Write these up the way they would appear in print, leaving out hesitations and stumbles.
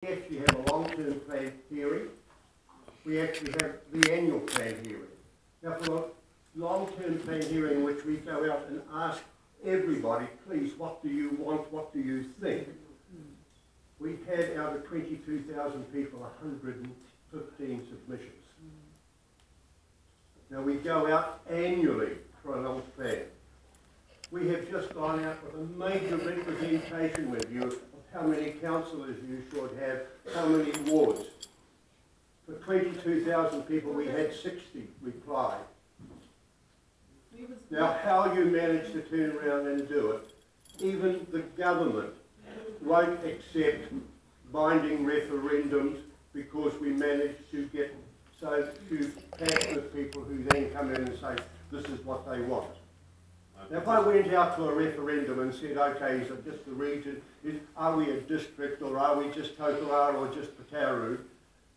We actually have a long-term plan hearing. We actually have the annual plan hearing. Now, for a long-term plan hearing in which we go out and ask everybody, please, what do you want, what do you think? We had out of 22,000 people, 115 submissions. Now, we go out annually for a long plan. We have just gone out with a major representation review of how many councillors you should have, how many wards. For 22,000 people, we had 60 reply. Now, how you manage to turn around and do it, even the government won't accept binding referendums because we managed to get so few passionate people who then come in and say, this is what they want. Now, if I went out to a referendum and said, okay, is it just a region, are we a district, or are we just Tokoroa or just Pataru,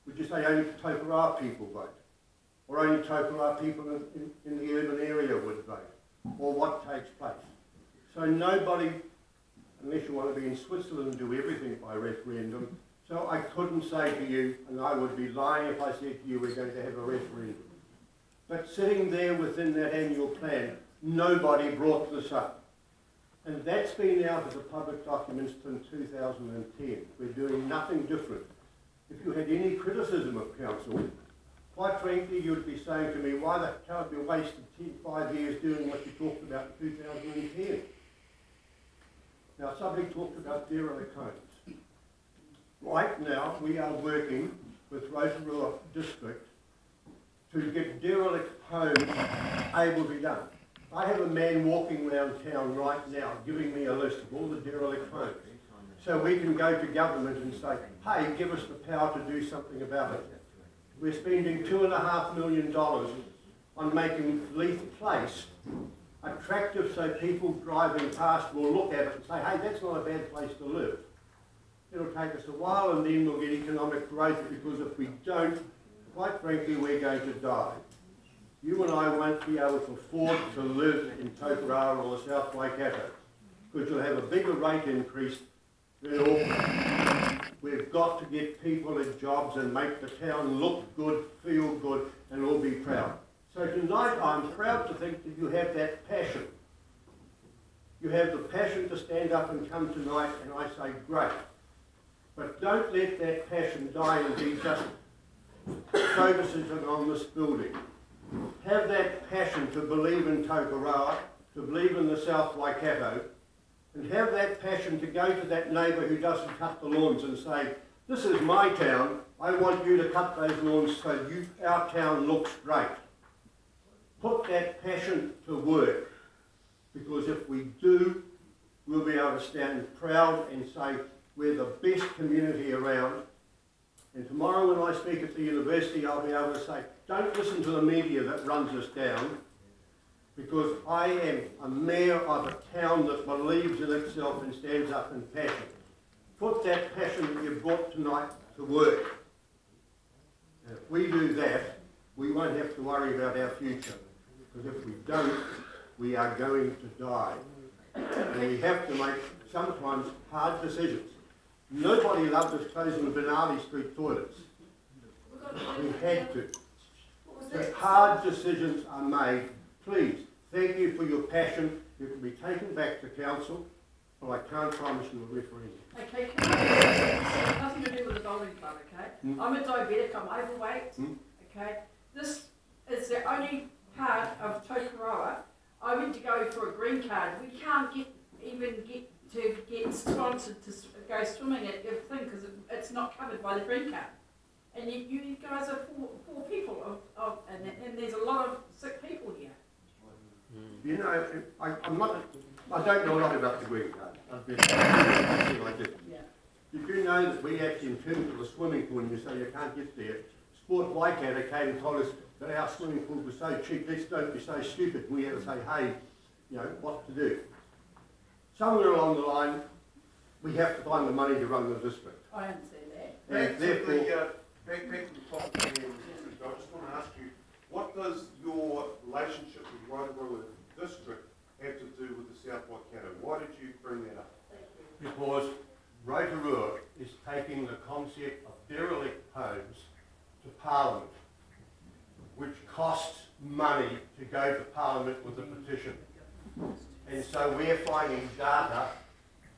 would you say only Tokoroa people vote? Or only Tokoroa people in the urban area would vote? Or what takes place? So nobody, unless you want to be in Switzerland and do everything by referendum, so I couldn't say to you, and I would be lying if I said to you we're going to have a referendum. But sitting there within that annual plan, nobody brought this up. And that's been out of the public documents since 2010. We're doing nothing different. If you had any criticism of council, quite frankly, you'd be saying to me, why the hell have you wasted 5 years doing what you talked about in 2010? Now, somebody talked about derelict homes. Right now, we are working with Rotorua District to get derelict homes able to be done. I have a man walking around town right now giving me a list of all the derelict homes. So we can go to government and say, hey, give us the power to do something about it. We're spending $2.5 million on making Leith Place attractive so people driving past will look at it and say, hey, that's not a bad place to live. It'll take us a while and then we'll get economic growth, because if we don't, quite frankly, we're going to die. You and I won't be able to afford to live in Tokoroa or the South Waikato, because you'll have a bigger rate increase than Auckland. We've got to get people in jobs and make the town look good, feel good, and all be proud. So tonight I'm proud to think that you have that passion. You have the passion to stand up and come tonight, and I say great. But don't let that passion die and be just focuses on this building. Have that passion to believe in Tokoroa, to believe in the South Waikato, and have that passion to go to that neighbour who doesn't cut the lawns and say, this is my town, I want you to cut those lawns so our town looks great. Put that passion to work, because if we do, we'll be able to stand proud and say we're the best community around. And tomorrow when I speak at the university, I'll be able to say, don't listen to the media that runs us down, because I am a mayor of a town that believes in itself and stands up in passion. Put that passion that you've brought tonight to work. And if we do that, we won't have to worry about our future, because if we don't, we are going to die. And we have to make sometimes hard decisions. Nobody loved us closing the Benali Street toilets. We had to. But hard decisions are made. Please, thank you for your passion. You can be taken back to council, but I can't promise you a referendum. Okay, can I nothing to do with the bowling club, okay? I'm a diabetic, I'm overweight, okay? This is the only part of Tokoroa I went to go for a green card. We can't even get sponsored to go swimming at your thing because it's not covered by the green card. And you guys are poor people, and there's a lot of sick people here. You know, I don't know a lot about the green card. I've been I did. Yeah. You do know that we actually, in terms of the swimming pool, and you say you can't get there, Sport Waikato came and told us that our swimming pool was so cheap, let's don't be so stupid. We had to say, hey, you know, what to do. Somewhere along the line, we have to find the money to run the district. I understand that. And therefore, back to the topic, I just want to ask you, what does your relationship with Rotorua District have to do with the South Waikato? Why did you bring that up? because Rotorua is taking the concept check of derelict homes to Parliament, which costs money to go to Parliament with a petition. And so we're finding data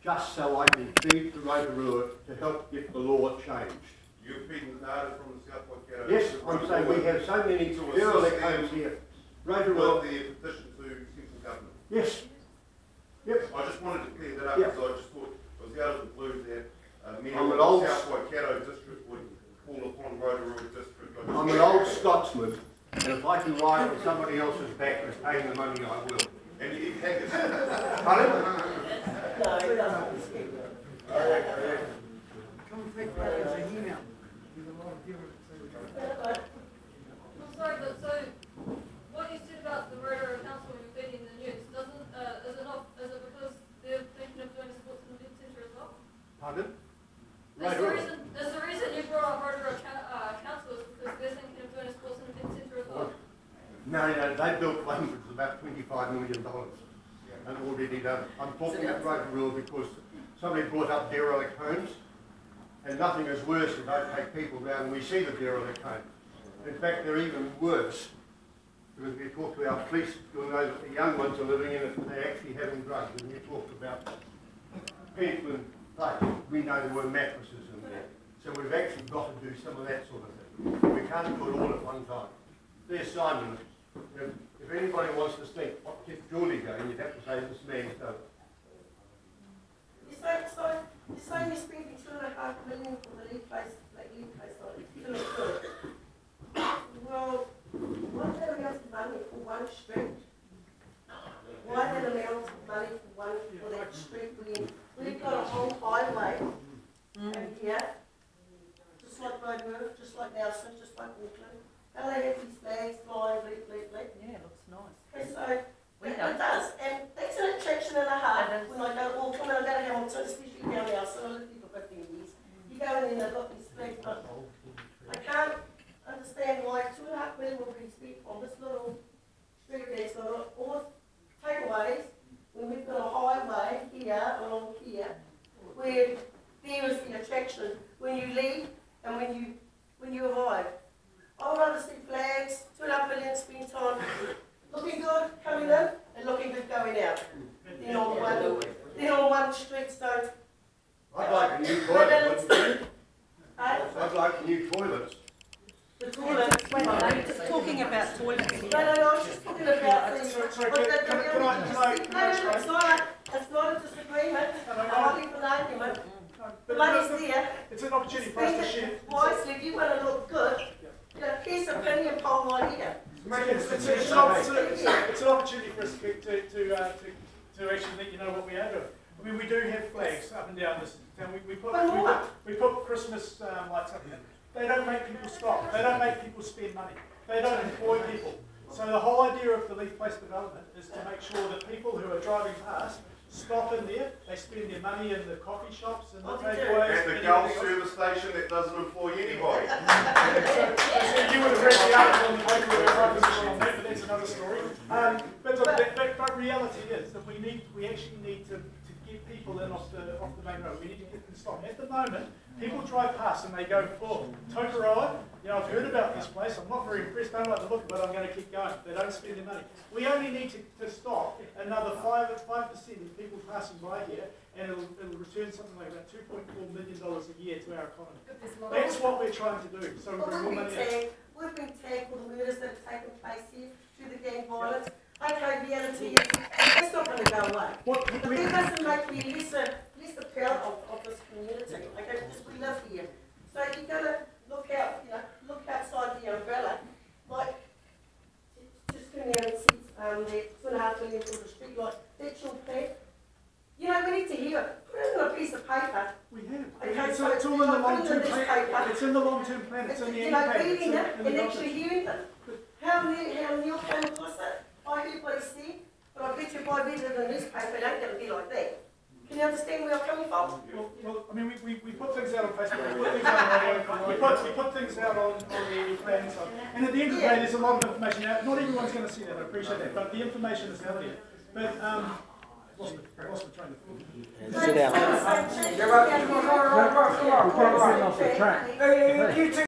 just so I can feed to Rotorua to help get the law changed. You're feeding the data from the South Waikato. Yes, I'm saying we have so many derelict homes here. Rotorua. With the petition to central government. Yes. Yep. I just wanted to clear that up Yep. because I just thought I was able to conclude that many I'm of an the old- South Waikato district would fall upon Rotorua district. I'm an old Scotsman, and if I can ride on somebody else's back and paying the money, I will. And you eat haggis. Pardon? No, it doesn't. Come take that as an email. Give a lot of different. I'm sorry, but so what you said about the Rotorua Council feeding the news, doesn't is it not is it because they're thinking of doing a sports and event centre as well? Pardon? Is the reason you brought up Rotorua Council is because they're thinking of doing a sports and event centre as well? No, they built one which is about $25 million and already done. I'm talking about Rotorua because somebody brought up derelict homes, and nothing is worse than don't take people round and we see the derelict homes. In fact, they're even worse because we talk to our police, you'll know that the young ones are living in it and they're actually having drugs. And we talk about Pentland Place, we know there were mattresses in there. So we've actually got to do some of that sort of thing. We can't do it all at one time. There's Simon. If anybody wants to think what kept Geordie going, you'd have to say this man's done it. You're saying you're spending $2.5 million for the lead place, like lead place on it. You look good. Well, what that amount of money for one street? Why that amount of money for that street when we've got a whole highway and here, just like Rotorua, just like Nelson, just like Auckland, how they have these flags flying, bleep, bleep, bleep. Yeah, it looks nice. Okay, so it does, and that's an attraction and a half. When I go to Auckland, when I go to Hamilton, especially down there, so I lived here for 15 years. You go in and they've got these flags, but I can't understand why $2.5 million will be spent on this little street that's got all takeaways when we've got a highway here along here where there is the attraction when you leave and when you arrive. I would rather see flags, $2.5 million spent on looking good coming in and looking good going out. Then on one street don't. I'd like a new toilet, wouldn't you? Hey? I'd like new toilets. The toilet. Wait, I'm just talking about toilets here. No, I was just talking about the. Sorry, but can I it's not a disagreement. I'm not even an argument. The But money's there. it's an opportunity for us to share. Wisely, if you want to look good, you know, here's a opinion poll right here. It's an opportunity for us to actually let you know what we are doing. I mean, we do have flags up and down this town. We put Christmas lights up there. They don't make people stop. They don't make people spend money. They don't employ people. So the whole idea of the Leaf Place development is to make sure that people who are driving past stop in there. They spend their money in the coffee shops and the takeaways. At the Gulf service station that doesn't employ anybody. So you would have read the article in the paper where I was on that, but that's another story. But reality is that we actually need to get people in off the main road. We need to get them stopped. At the moment, people drive past and they go, oh, Tokoroa, you know, I've heard about this place, I'm not very impressed, don't like the look, but I'm going to keep going. They don't spend their money. We only need to stop another 5% of people passing by here, and it'll return something like about $2.4 million a year to our economy. That's what we're trying to do. So we're more money. We've been tagged for the murders that have taken place here through the gang violence. Okay, reality is it's not going to go away. But that doesn't make me lesser proud of this community. Okay, because we live here. So you've got to look outside the umbrella. Like, just going out and see the $2.5 million for the street light. That's your plan. You know, we need to hear it. Put it on a piece of paper. We have. Okay, It's so all in the long-term put it in this plan. paper. It's in the long-term plan. It's in the You end know, paper. reading it in the and document. actually hearing it. How Neil came across it, I heard what he said, but I bet you if I read it in the newspaper, it ain't going to be like that. Can you understand where I'm coming from? Well, I mean, we put things out on Facebook, we put things out on radio, we put things out on the plan and stuff. And at the end of the day, there's a lot of information out. Not everyone's going to see that, I appreciate that, but the information is out there. But lost the train of thought. Sit down. Come on, come on, come on, come on, come on, come on. Hey, you two